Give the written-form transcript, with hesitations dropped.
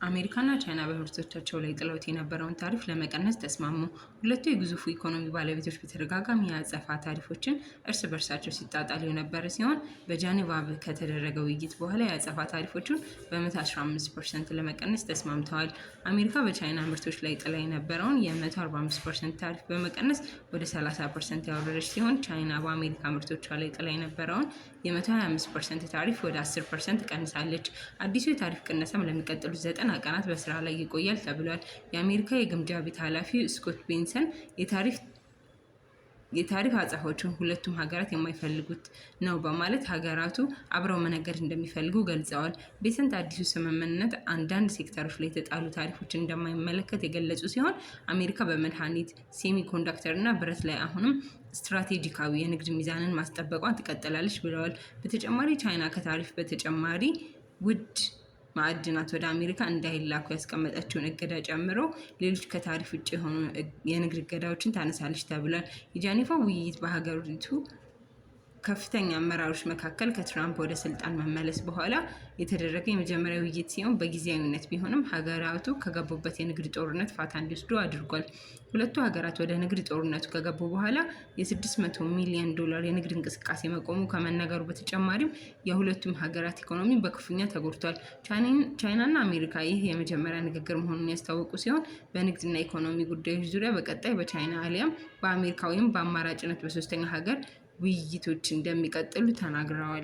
አሜሪካና ቻይና በምርቶቻቸው ላይ ጥለውት የነበረውን ታሪፍ ለመቀነስ ተስማሙ። ሁለቱ የግዙፉ ኢኮኖሚ ባለቤቶች በተደጋጋሚ የአጸፋ ታሪፎችን እርስ በርሳቸው ሲጣጣሉ የነበረ ሲሆን፣ በጄኔቫ ከተደረገ ውይይት በኋላ የአጸፋ ታሪፎቹን በ115% ለመቀነስ ተስማምተዋል። አሜሪካ በቻይና ምርቶች ላይ ጥላ የነበረውን የ145% ታሪፍ በመቀነስ ወደ 30% ያወረደች ሲሆን፣ ቻይና በአሜሪካ ምርቶቿ ላይ ጥላ የነበረውን የ125% ታሪፍ ወደ 10% ቀንሳለች። አዲሱ የታሪፍ ቅነሳም ለሚቀጥሉት 90 ቀናት በስራ ላይ ይቆያል ተብሏል። የአሜሪካ የግምጃ ቤት ኃላፊ ስኮት ቤንሰን የታሪፍ አጸፋዎቹን ሁለቱም ሀገራት የማይፈልጉት ነው በማለት ሀገራቱ አብረው መነገድ እንደሚፈልጉ ገልጸዋል። ቤሰንት አዲሱ ስምምነት አንዳንድ ሴክተሮች ላይ የተጣሉ ታሪፎችን እንደማይመለከት የገለጹ ሲሆን፣ አሜሪካ በመድኃኒት፣ ሴሚኮንዳክተር እና ብረት ላይ አሁንም ስትራቴጂካዊ የንግድ ሚዛንን ማስጠበቋን ትቀጥላለች ብለዋል። በተጨማሪ ቻይና ከታሪፍ በተጨማሪ ውድ ማዕድናት ወደ አሜሪካ እንዳይላኩ ያስቀመጠችውን እገዳ ጨምሮ ሌሎች ከታሪፍ ውጭ የሆኑ የንግድ እገዳዎችን ታነሳለች ተብሏል። የጄኔቫ ውይይት በሀገሪቱ ከፍተኛ አመራሮች መካከል ከትራምፕ ወደ ስልጣን መመለስ በኋላ የተደረገ የመጀመሪያ ውይይት ሲሆን፣ በጊዜያዊነት ቢሆንም ሀገራቱ ከገቡበት የንግድ ጦርነት ፋታ እንዲወስዱ አድርጓል። ሁለቱ ሀገራት ወደ ንግድ ጦርነቱ ከገቡ በኋላ የ$600 ሚሊዮን የንግድ እንቅስቃሴ መቆሙ ከመነገሩ በተጨማሪም የሁለቱም ሀገራት ኢኮኖሚ በክፉኛ ተጎድቷል። ቻይናና አሜሪካ ይህ የመጀመሪያ ንግግር መሆኑን ያስታወቁ ሲሆን፣ በንግድና ኢኮኖሚ ጉዳዮች ዙሪያ በቀጣይ በቻይና አሊያም በአሜሪካ ወይም በአማራጭነት በሶስተኛ ሀገር ውይይቶች እንደሚቀጥሉ ተናግረዋል።